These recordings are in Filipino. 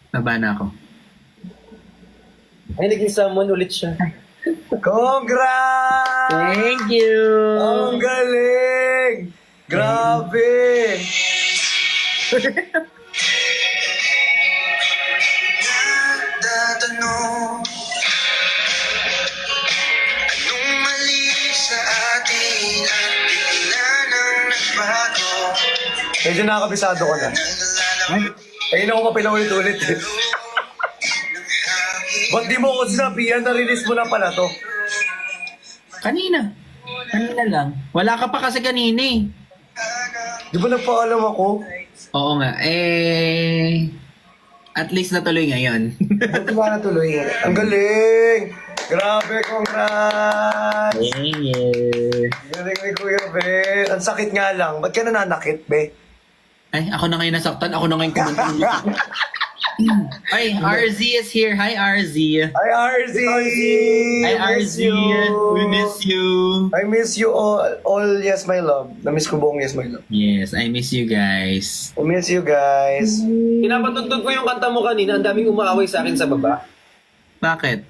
Baba na ako. Ay, naging summon ulit siya. Congrats! Thank you! Ang galing! Grabe! Nagtatanong anong mali sa atin at bigla nang nagbago. Medyo nakakabisado ko na. Ayun ako mapila ulit-ulit eh. Ba't di mo ko sinabihan na release mo na pala to? Kanina. Kanina lang. Wala ka pa kasi kanina eh. Di ba nagpaalam ako? Oo nga. At least natuloy ngayon. Ba't di ba natuloy nga? Ang galing! Grabe, congrats! Yeah. Galing ni Kuya Ben. Ang sakit nga lang. Ba't ka nananakit, be? Ay, ako na ngayon nasaktan. Ako na ngayon kumanta. Ay, RZ is here. Hi, RZ. Hi, RZ! Hi, Miss RZ. you. We miss you. I miss you all, yes, my love. Na-miss ko buong yes, my love. Yes, I miss you guys. I miss you guys. Pinapatugtog ko yung kanta mo kanina. Ang daming umaaway sa akin sa baba. Bakit?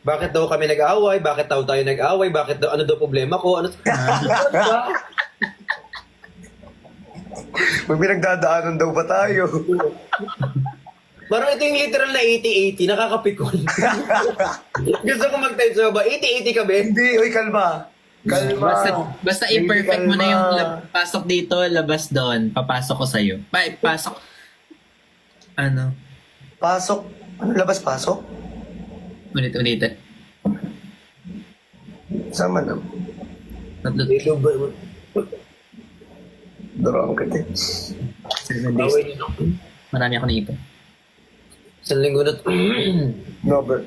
Bakit daw kami nag-aaway? Bakit daw tayo nag-aaway? Bakit daw, ano daw problema ko? Ano? May pinagdadaanan daw ba tayo? Parang ito yung literal na 80-80, nakakapikon. Gusto ko mag-type sa baba, 80-80 ka, Ben? Hindi, oy, kalma. Kalma. Basta Hindi, i-perfect mo na yung kalma. pasok dito, labas doon. Papasok ko sa'yo. Pasok. Ano? Pasok. Ano, labas-pasok? Ulit-ulitin. Sama na. Tatlo. Darang ka din. 7 days. Away niyo. Marami ako naipon. Isang linggo na to. Nober.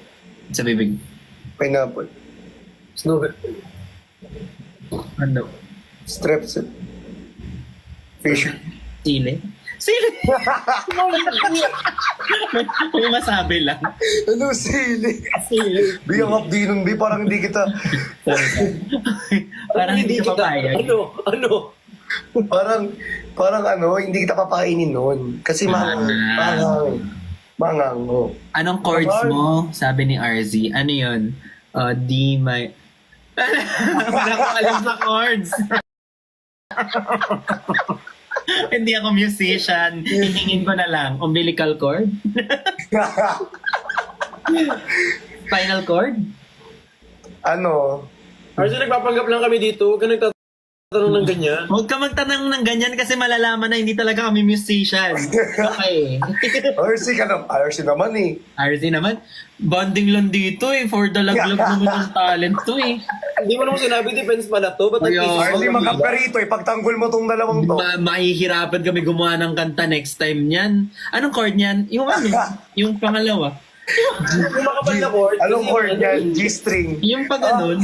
Sa bibig. Pineapple. Snowbird. Ano? Strepsil. Fish. Sili? Sili! May masabi lang. Ano, sili? Sili. Biyang updi nun, bi. Parang hindi kita... Parang hindi ka papayag. Ano? Parang ano, hindi kita papakainin nun. Kasi mangango. Anong chords mo? Sabi ni RZ. Ano yun? D, my... Wala ko alam sa chords. Hindi ako musician. Hihingin ko na lang. Umbilical cord? Final chord? Ano? Arso, nagpapanggap lang kami dito. Huwag ka nagtatanong ng ganyan. Huwag ka magtanong ng ganyan kasi malalaman na hindi talaga kami musician. Okay. RC ka naman. RC naman eh. RZ naman, bonding lang dito eh. For the laglag naman ng talent to eh. Hindi mo naman sinabi, defense pala to. Ba't Ay, nag-isip RC ka? magkaperito eh. Pagtanggol mo tong dalawang to. Mahihirapan kami gumawa ng kanta next time niyan. Anong chord niyan? Yung ano? Yung pangalawa. Yung makapal na chord. Anong kasi chord yung yan? ano, G-string. Yung pag ganun.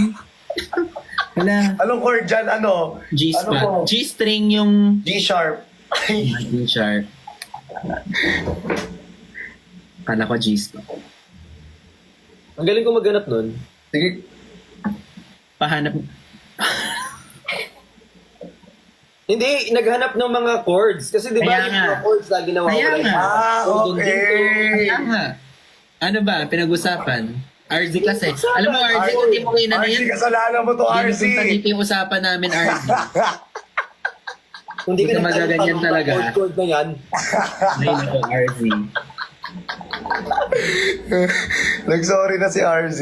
Wala. Anong chord dyan? Ano? G-spot. Ano po? G-string yung... G-sharp. G-sharp. Kala ko G-string. Ang galing ko maghanap nun. Sige. Pahanap. Hindi, naghanap ng mga chords. Kasi di ba Kaya yung nga. mga chords lagi nawawala. Kaya nga. Okay. Kaya nga. Ano ba? Pinag-usapan? RZ kasi. Alam mo, RZ, kung di mo kayo na RC, yan, kasalanan mo to, hindi RC. mo dito yung usapan namin, RZ. Kung di ka Hindi ka magaganyan nagtanong talaga. ng chord na yan. Ayun ako, RZ. Nag-sorry na si RC.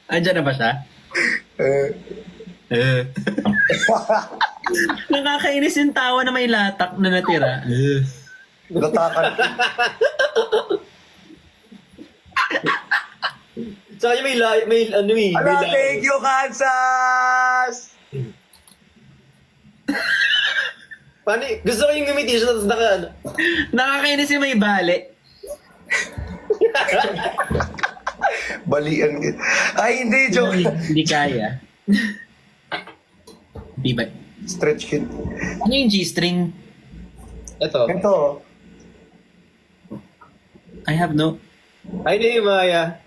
Andyan na ba siya? Eh, Nakakainis yung tawa na may latak na natira. natakan. Sa kanya may ano eh. Ala, May thank you, Kansas! Paano, gusto ko yung gamitin siya tapos naka ano. Nakakainis yung may bale. Balian ka. Ay, hindi, joke. Hindi kaya. Di ba? Stretch kid. Ano yung G-string? Ito. Ito. I have no... Ay, hindi, Maya.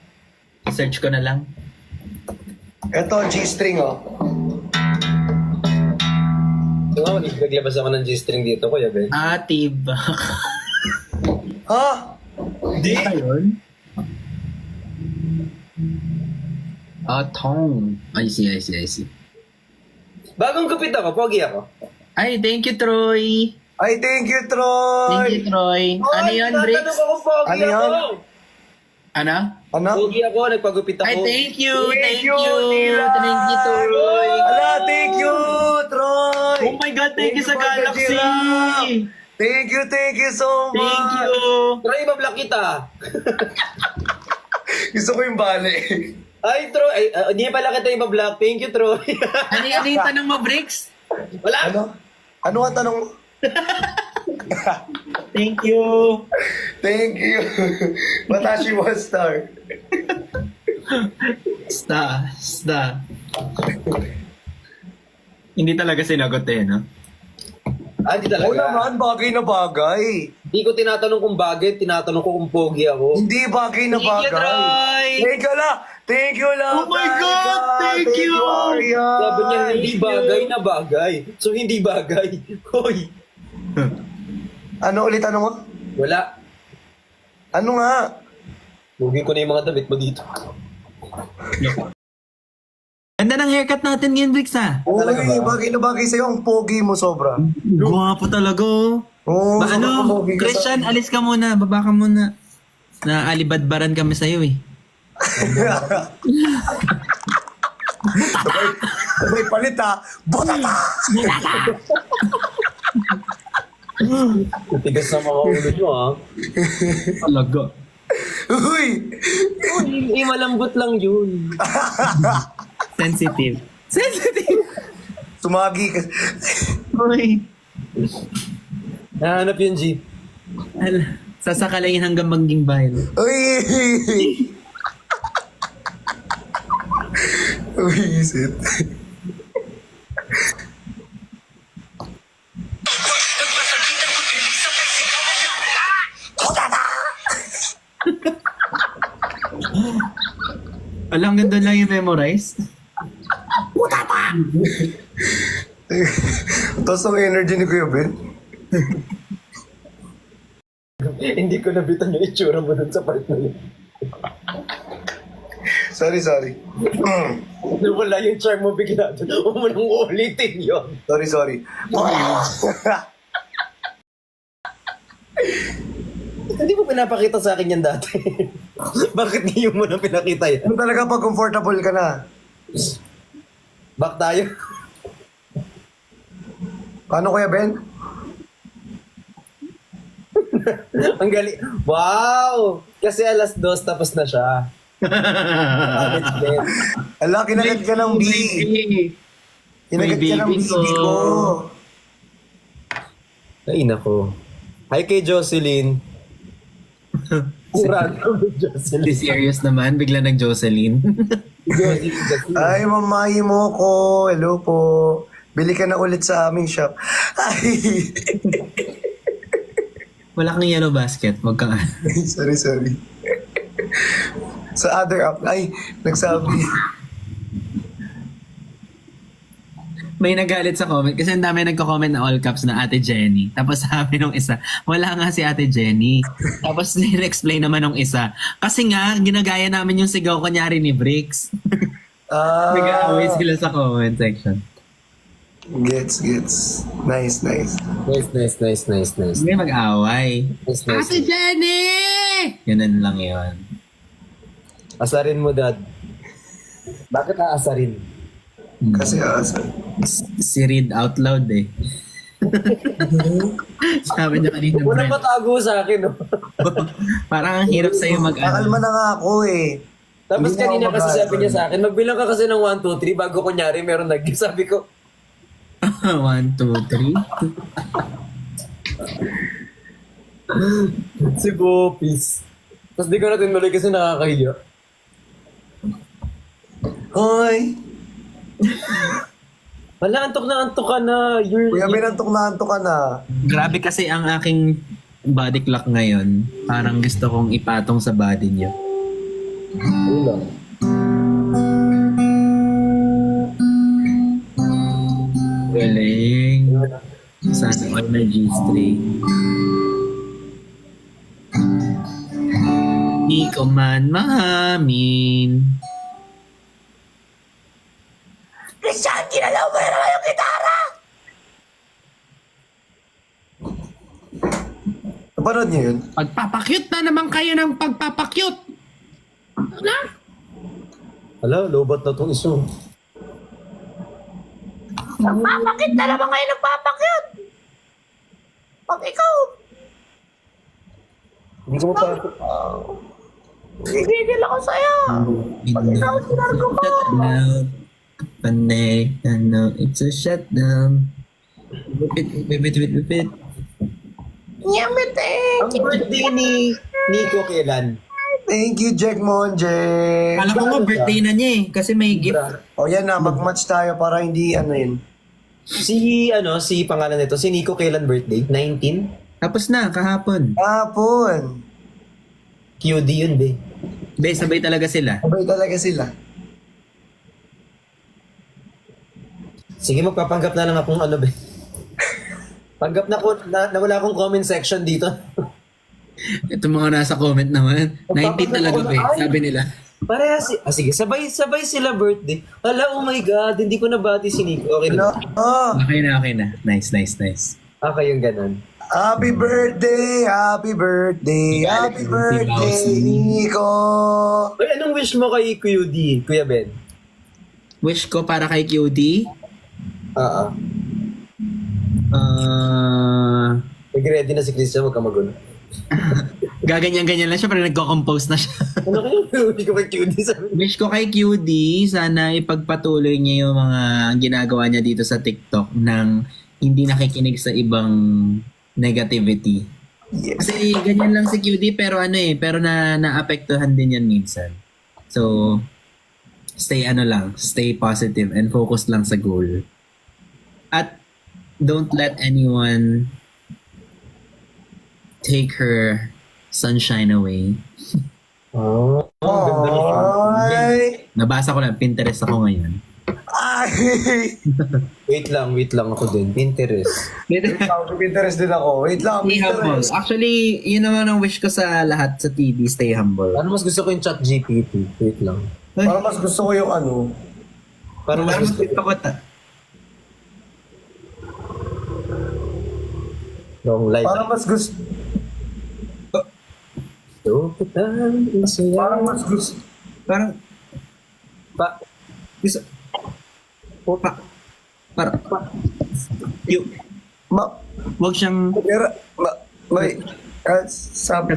Search ko na lang. Ito, G-string, oh. Ito nga, naglabas ako ng G-string dito, Kuya Ben. Atib. Ha? Hindi. Ano yun? Tong. I see. Bagong gupit ako, pogi ako. Ay, thank you, Troy. Ay, thank you, Troy! Thank you, Troy. Ano yun, Bricks? Tinatanong ako, pogi Ano ako. yun? Ano? Ano? Pogi ako, nagpagupit ako. Ay, thank you, Thank thank you, you. Nila. Thank you, Troy. Ala, thank you, Troy! Oh my God, thank you sa Thank you, Galaxy. Giraffe. Thank you so much! Thank you. Troy, ibablock kita. Gusto ko yung bale. Ay, Troy. Ay, hindi pala kita ibablock. Thank you, Troy. Ano yung tanong mo, Bricks? Wala. Ano? Ano ang tanong mo? Thank you. Thank you. Watashi one star. Sta. Hindi talaga sinagot eh, no? Hindi Oo talaga. naman, bagay na bagay. Hindi ko tinatanong kung bagay, tinatanong ko kung pogi ako. Hindi bagay na Thank you, bagay. Troy. Thank you la. Thank you la. Oh my God, thank you. Arya. Sabi niya, hindi Thank you. bagay na bagay. So, hindi bagay. Hoy. Ano ulit ano mo? Wala. Ano nga? Lugin ko na yung mga damit mo dito. Ganda ng haircut natin ngayon, Bricks, ha? Uy, Talaga ba? bagay na bagay sa'yo. Ang pogi mo sobra. Gwapo talaga, oh. Oo, Ba, sobra ano, pogi ka Christian, alis ka muna. Baba ka muna. Naalibadbaran kami sa'yo, eh. Sabay palit ha. Botata! Tigas na mga ulo nyo, ha? Talaga. Uy! Malambot lang yun. Sensitive. Sumagi ka. Uy. Nahanap yun, G. Sasakalayin hanggang mangging bayan. Uy! Uy, isit. Alam, ganda lang yung memorize. Tapos ang energy ni Kuya Ben. Hindi ko nabitan yung itsura mo dun sa part na yun. Sorry. Nawala yung charm mo bigla dun. Huwag mo nang ulitin yun. Sorry. Hindi mo pinapakita sa akin yan dati. Bakit ngayon mo nang pinakita yan? Ano talaga pag comfortable ka na? Back tayo. Paano Kuya Ben? Ang galing. Wow! Kasi 2:00 tapos na siya. Alex Ben. Ala, kinagat ka ng B. Kinagat ka ng May baby BB ko. Ay, nako. Hi kay Jocelyn. Random Hindi Jocelyn. serious naman. Bigla nag-Jocelyn. Jocelyn. Ay, mamayi mo ko. Hello po. Bili ka na ulit sa aming shop. Ay! Wala kang yellow basket. Huwag kang... sorry. Sa other app. Ay, nagsabi. May nagalit sa comment kasi ang dami nagko-comment na all caps na Ate Jenny. Tapos sabi nung isa, wala nga si Ate Jenny. Tapos nire-explain naman nung isa, kasi nga, ginagaya namin yung sigaw kunyari ni Bricks. Nag-aaway sila sa comment section. Gets. Nice. Nice. Hindi mag-aaway. Nice. Ate Jenny! Ganun lang yun. Asarin mo, Dad. Bakit aasarin? Kasi asa. Si read out loud eh. Sabi niya kanina, Walang Brent, matago sa akin, no? parang ang hirap sa'yo Kakalma mag-ano. na nga ako eh. Tapos Hindi kanina ako kasi mag-aaral. sabi niya sa akin, magbilang ka kasi ng 1, 2, 3 bago kunyari meron sabi ko, 1, 2, 3. si Bopis. Tapos di ko na tinuloy kasi nakakahiya. Hoy! Wala, antok ka na. Kuya Ben, antok ka na. Grabe kasi ang aking body clock ngayon. Parang gusto kong ipatong sa body niyo. Wala. Galing. Sana all na G-string. Di ko man maamin. Christian, kinalaw mo na naman yung gitara! Napanood niyo yun? Pagpapakyut na naman kayo ng pagpapakyut. Hala, lobot na itong iso. Nagpapakit na naman kayo nagpapakyut! Pag ikaw, hindi ko mapapakit. Gigigil ako sa'yo! Pag ikaw, sinargo ko! Shutdown. Panay, ano, it's a shutdown. Bipit. Nyamit eh! Ang birthday ni Nico kailan? Thank you, Jack Monje! Kala ko nga birthday na niya eh, kasi may gift. O yan na, mag-match tayo para hindi ano yun. Si pangalan nito, si Nico kailan birthday? 19? Tapos na, kahapon. Hapon! QD yun, be. Be, sabay talaga sila. Sabay talaga sila. Sige, magpapanggap na lang akong ano, be. Panggap na ko, na wala akong comment section dito. Ito mga nasa comment naman. 19 talaga be, sabi nila. Parehas sige, sabay sila birthday. Hala, oh my God, hindi ko nabati si Nico. Okay Hello? na. Oh, Okay na. Nice. Okay, yung ganun. happy birthday! Happy birthday! Happy birthday, Nico! Uy, anong wish mo kay QD, Kuya Ben? Wish ko para kay QD. Oo. Nag-ready na si Christian, huwag ka magulo. Gaganyan-ganyan lang siya pero nagko-compose na siya. Ano kayo? Hindi ko kay QD sabi. Wish ko kay QD, sana ipagpatuloy niya yung mga ginagawa niya dito sa TikTok nang hindi nakikinig sa ibang negativity. Yes. Kasi ganyan lang si QD pero pero naapektuhan din yan minsan. So, stay positive and focus lang sa goal. At don't let anyone take her sunshine away. Oh, ganda niya. Ay! Nabasa ko lang, Pinterest ako ngayon. Ay! Wait lang ako din. Pinterest. Pinterest din ako. Wait lang, Stay humble. Pinterest. Actually, yun naman ang wish ko sa lahat sa TV, stay humble. Ano mas gusto ko yung chat GPT? Wait lang. Para mas gusto ko yung ano. Parang mas gusto ko. Long life. Para mas gusto. So, kitang isaya. Parang mas gusto. Parang, gusto, yung, wag siyang, May. Sabi.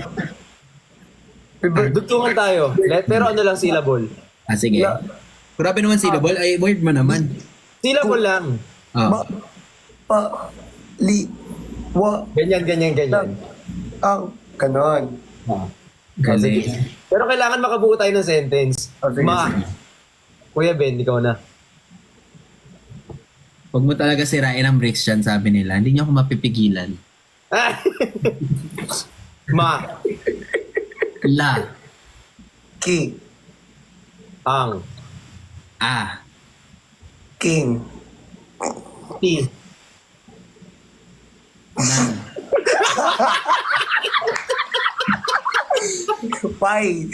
Dugtungan tayo. Pero ano lang syllable. sige. Grabe naman syllable, ay word mo naman. Syllable lang. Oh. Ganyan. Ang ganon. Galing. Pero kailangan makabuo tayo ng sentence. Sige. Kuya Ben, ikaw na. Huwag mo talaga sirain ang bricks dyan, sabi nila. Hindi niyo ako mapipigilan. La. King. Ang. King. T. Nan. Pai.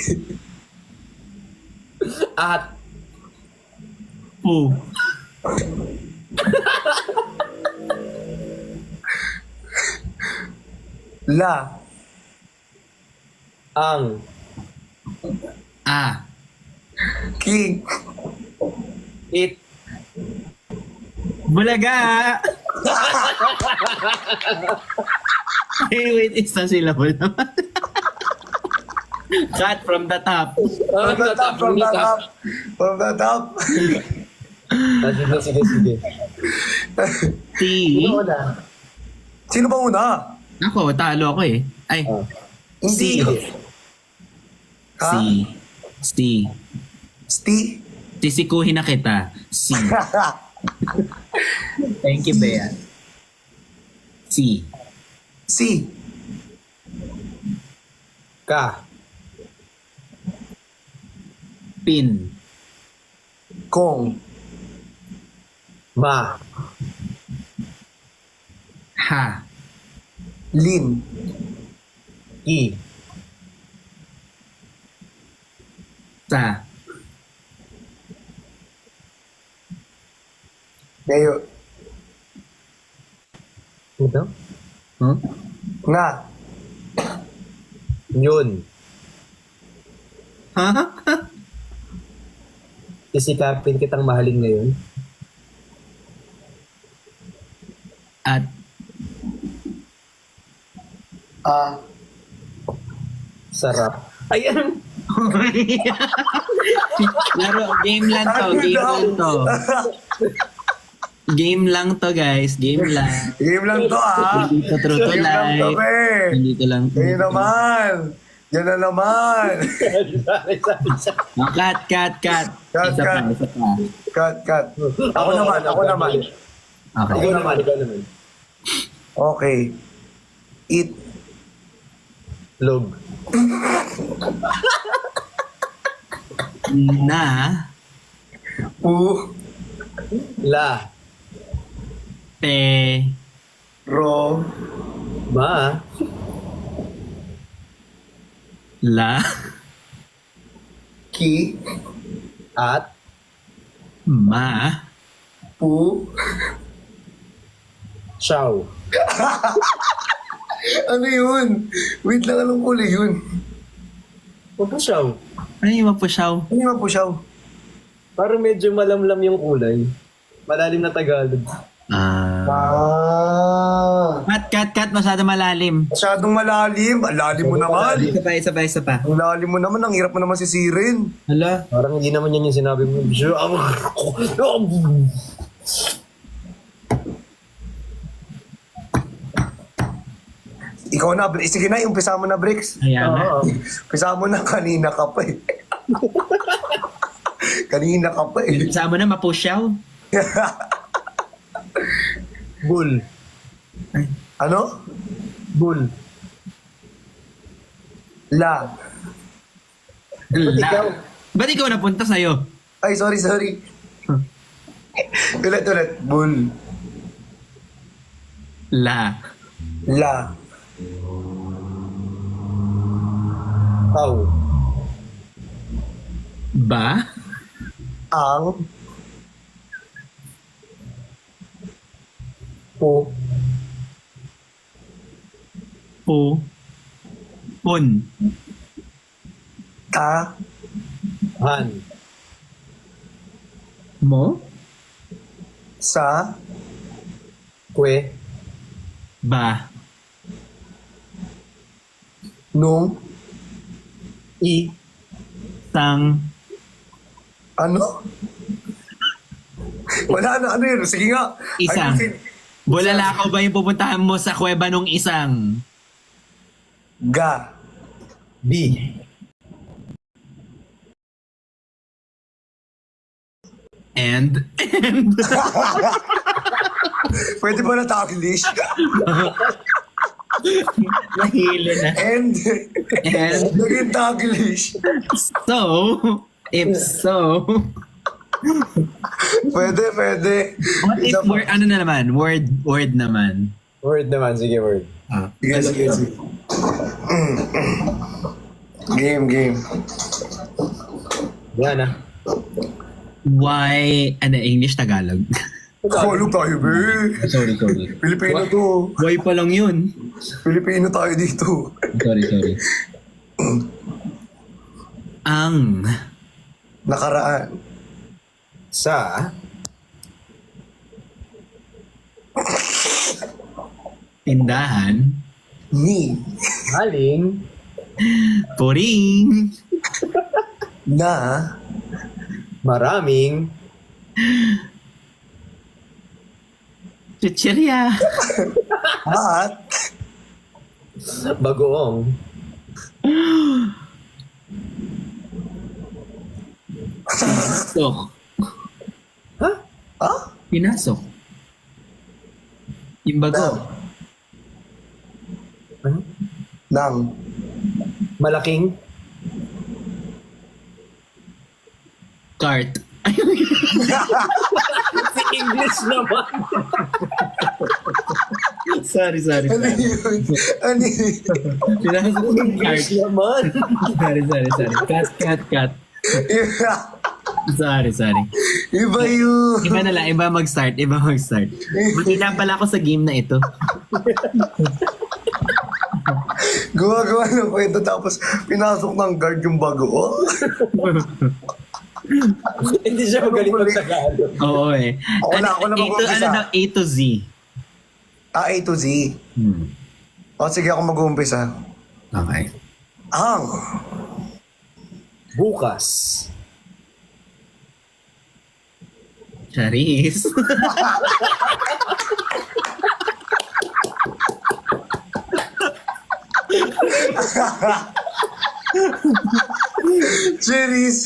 At. Po. La. Ang. King. It. Bulaga! Wait, isang syllable naman. Cut from the top. From the top. Sige. T. Sino ba una? Ako, talo ako eh. Ay, Hindi. Ha? C. Sisikuhin na kita. C. Thank you, Bea. C. Si. Ka. Pin. Kong. Ma. Ha. Lin. I. Sa. Ngayon. Ito? Huh? Nga. Yun. Ha? Sisikapin kitang mahalin ngayon. At Sarap. Ayan. laro, game lang to, Ano game daw? lang to. Game lang to, guys. Game lang. Game lang to, Hindi to true to Game lang to, life. be. Hindi to lang. Ngayon naman. Yan na naman. Oh, cut. Cut, Isa pa, cut. isa pa. Cut. Ako naman. Okay. Ikaw naman. Okay. Eat. Log. Na. Pu. La. Pe. Ro. Ma. La. Ki. At. Ma. Pu. Chow. Ano yun? Wait lang, anong kulay yun? Huwag po chow. Ano yung mapusyaw? Ano yung pusyaw? Parang medyo malamlam yung kulay. Malalim na Tagalog. Cut. Masyado malalim. Masyadong malalim. Ang lalim mo naman. Isa pa. Ang lalim mo naman. Ang hirap mo naman sisirin. Hala. Parang hindi naman yan yung sinabi mo. Ikaw na, sige na, umpisa mo na, Bricks. Ayan na. Oo. Umpisa mo na, kanina ka pa eh. Kanina ka pa eh. Sama na mapusyaw. Bull. Ano? Bull. La. Ikaw. Ba't ikaw napunta sa'yo? Ay, sorry. Ulit. Bull. La. La. Pau. Ba. Ang. Po. Pu. Pun. Ta. Han. Mo. Sa. Kwe. Ba. Nung. I. Sang. Ano? Wala na, ano yun? Sige nga. Isang. Ayusin. Bulalakaw ba yung pupuntahan mo sa kuweba nung isang? Ga. B. And. Pwede ba na Taglish? Nahilo na. And. And. Naging Taglish. So. If so. Pwede. What if Isa pa. word, ano na naman? Word naman. Word naman. Sige, word. Sige. Game. Yan ah. Why, English, Tagalog? Tagalog tayo, be. Sorry. Pilipino to. Why pa lang yun? Pilipino tayo dito. Sorry. Ang Nakaraan. Sa. tindahan, Ni. Aling. puring, Na. Maraming. chichirya, At. Bagoong. pinasok. Ha? Ah? Pinasok. Yung bago. Ano? Nang. Malaking. Cart. Si English naman. sorry. Ano yun? Ano yun? Pinasok yung cart. English naman. Sorry. Cut. Sorry. Iba yun. Iba na lang, iba mag-start. Mahina pala ako sa game na ito. Gawa-gawa ng kwento tapos pinasok ng guard yung bago. Oh. Hindi siya magaling mag-Tagalog. Oo eh. Ako na mag-umpisa. Ano daw, A to Z? A to Z. O sige ako mag-uumpisa. Okay. Ang Bukas. Charis. Cheris.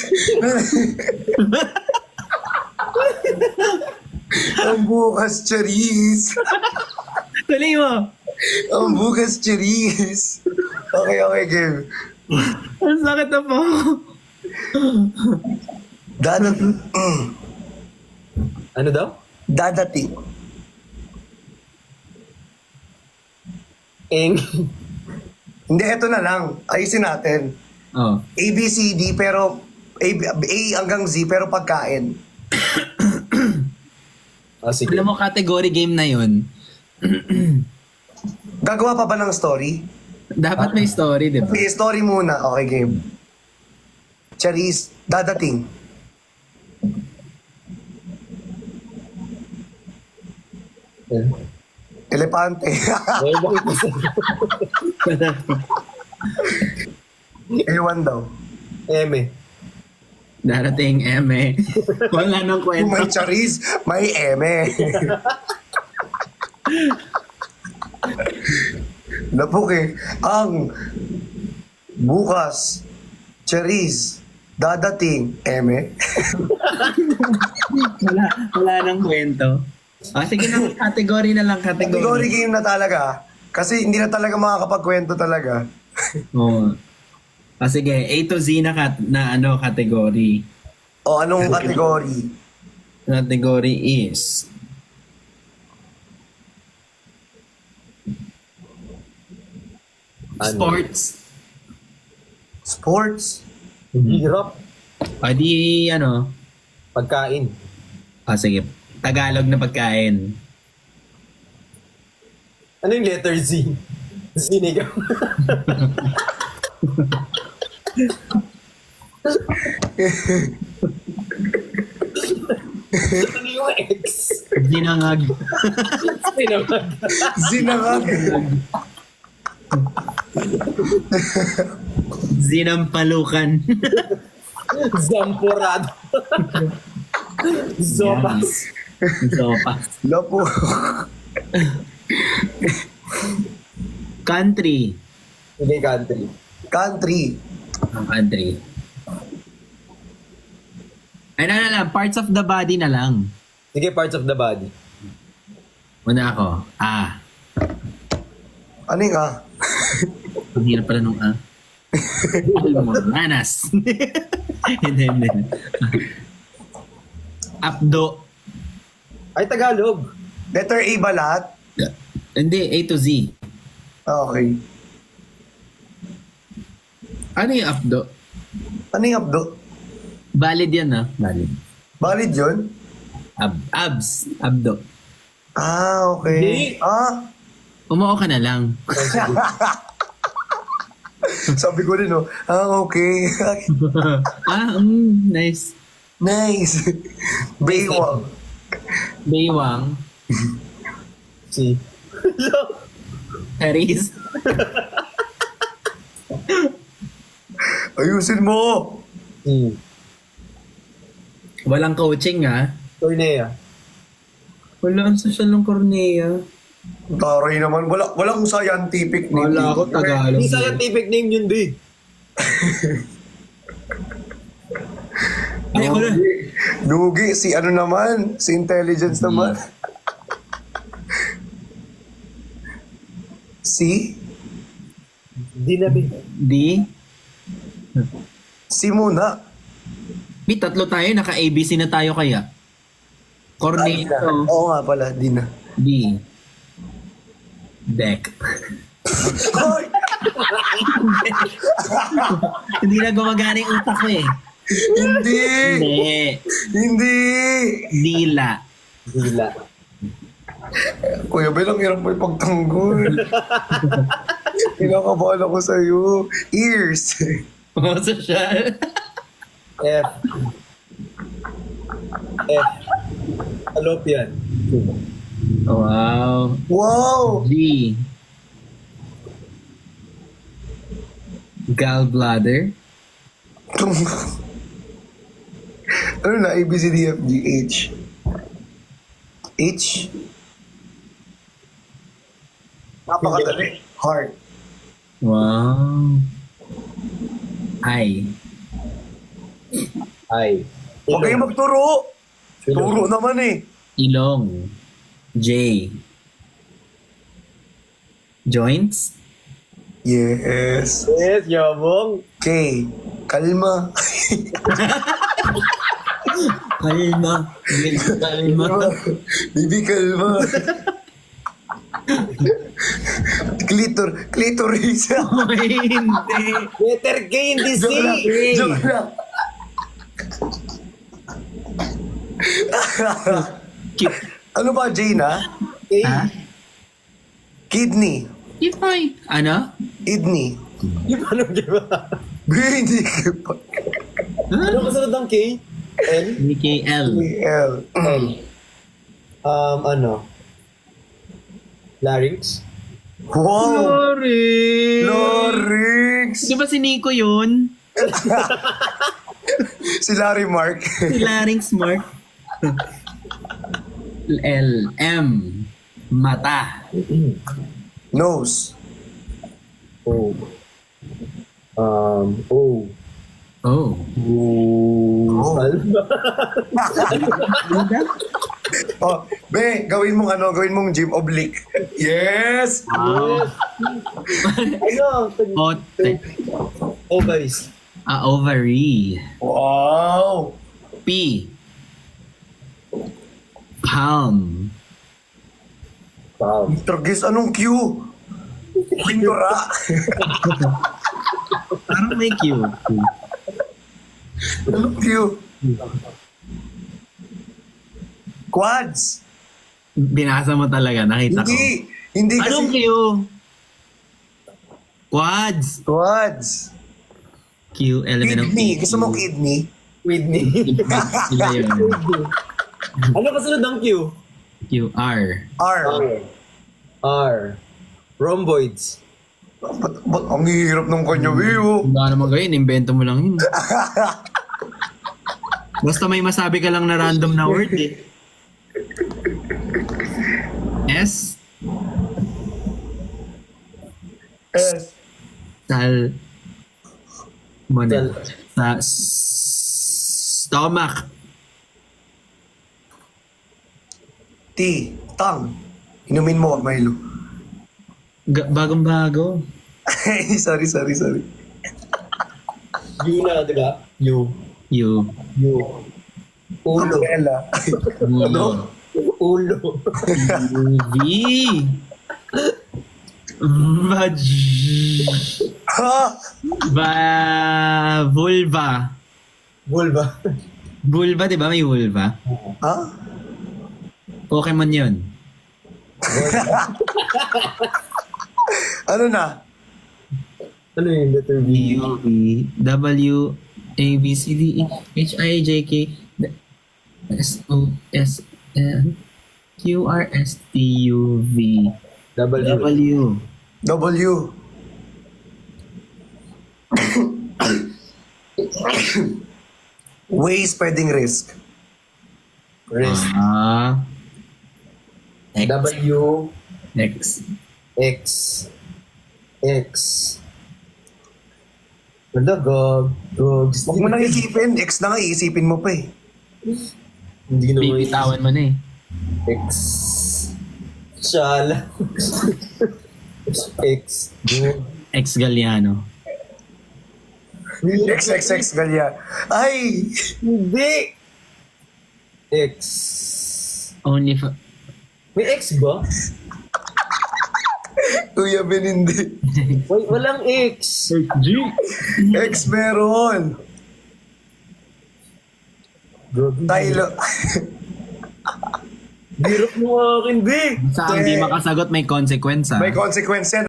Ang bukas Cheris. Tuloy mo. Ang bukas Cheris. Okay, game. Ang sakit na po. Dadating. Ano daw? Dadating. Eng. Hindi, eto na lang. Ayusin natin. Oh. A, B, C, D, pero A hanggang Z, pero pagkain. Sige. Alam mo, category game na yun. Gagawa pa ba ng story? Dapat may story, di ba? Okay, story muna. Okay, game. Charis, dadating. Elepante. May bakit kasi. Ewan daw. Eme. Darating, eme. Wala nang Kung may kwento. charis, may eme. Napok eh. Ang bukas, charis, dadating, eme. Wala nang kwento. Ah, sige na, category na lang, Category category. game na talaga. Kasi hindi na talaga makakapagkwento talaga. Oo. Ah, sige, A to Z na, category. O anong category? Category is... Ano? Sports. Sports? Hirap. O di, Pagkain. Ah, sige. Tagalog na pagkain. Ano yung letter Z? Sinigaw. Ano yung X? Zinangag. Sinamag. Zinangag. Zinampalukan. Zamporado. Zopas. Sopas. Lapo. Country. Hindi country. Country. Ang country. Ay, na lang. Parts of the body na lang. Sige, parts of the body. Una ako. Ah. Ano yung ah? Ang hirap pala nung ah. Almoranas. Hindi. Abdo. Ay, Tagalog. Letter A ba lahat? Hindi, A to Z. Okay. Ano yung abdo? Ano yung abdo? Valid yan ah. Valid. Valid yun? Abs. Abdo. Ah, okay. Hindi. Ah, Umuo ka na lang. sabi ko rin, oh. Ah, okay. Nice. Nice. Baywang. Baywang. Si. Charis. Ayusin mo. Si. Walang coaching ah. Cornea. Wala ang social ng Cornea. Taray naman. Walang scientific name. Wala ako Tagalog. Hindi scientific name yun, B. Ay, ako na. Lugi. Si ano naman? Si intelligence naman. Si? Di na, B. D. Si muna. May tatlo tayo. Naka-ABC na tayo kaya. Di na. Cornea. Oo nga pala. Di na. D. Deck. Hoy! Hindi na gumagana yung utak ko eh. Hindi! Hindi. Hindi! Dila. Dila. Kuya Bel, ang hirap mo ipagtanggol. Pinakabahala ko sa'yo. Ears. Oh, social. F. F. Fallopian. Wow. Wow! G. Gallbladder. Ano na? A, B, C, D, F, G, H. H? Napakadali. Heart. Wow. I. I. Huwag kayo magturo. Turo naman eh. Ilong. J. Joints. Yes. Yes, yabong. K. Kalma. Kalma. Kalma. Bibi, kalma. Clitoris. Ay, hindi. Letter K, hindi C. Joke lang. Joke lang. Cute. Ano ba, J na? K. Ha? Kidney. Ipay. Ano? Kidney. Yung paano diba? Hindi ka Ano kasunod ng K? L? BKL. L. L. Ano? Larynx? Wow! Sorry. Larynx! Di ba si Nico yun? Si Larry Mark. Si Larynx Mark. L. M. Mata. Nose. O. O. Oh. Oh. Alba. Oh, be, gawin mong gym oblique. Yes! Wow. Ano? Ote. Ovaries. Ovary. Wow! P. Palm. Wow. Tragis, anong Q? Pintura. Parang may Q. Anong Q? Quads. Binasa mo talaga, nakita ko. Hindi. Hindi kasi. Anong Q? Quads. Quads. Q, element of Kidney. Gusto mo kidney? Whitney. Sila yun. Ano kasunod ng Q? Q, R. R. R. Rhomboids. Ba't ang hirap ng kanya, Bio? Wala naman gawin, invento mo lang yun. Basta may masabi ka lang na random na word eh. S. S. Sal. Muna. Sal. Sa stomach. T. Tongue. Inumin mo, Milo. Bagong-bago. sorry. U na, diba? U. U. U. Ulo. Umbrella. Ulo. Ulo. V. Vag. Ha? Vulva. Vulva. Vulva, di ba? May vulva. Ha? Pokemon yun. Ano na? Ano yung letter V? U, V, W, A, B, C, D, E, H, I, J, K, S, O, S, N, Q, R, S, T, U, V, W. W. W. Way spreading risk. Wrist. X. W. X. X. X. Wala, gog. Huwag mo nang isipin. X na nga, iisipin mo pa eh. Hindi naman Bibitawan mo na eh. X. Shala. X. Gog. X Galliano. XXX galya. Ay! Hindi! X. Only for... May X ba? Kuya Ben, hindi. Wait, walang X. G. X meron. Tylo. Birok mo akin, be! Sa hindi makasagot may consequence, May consequence yan.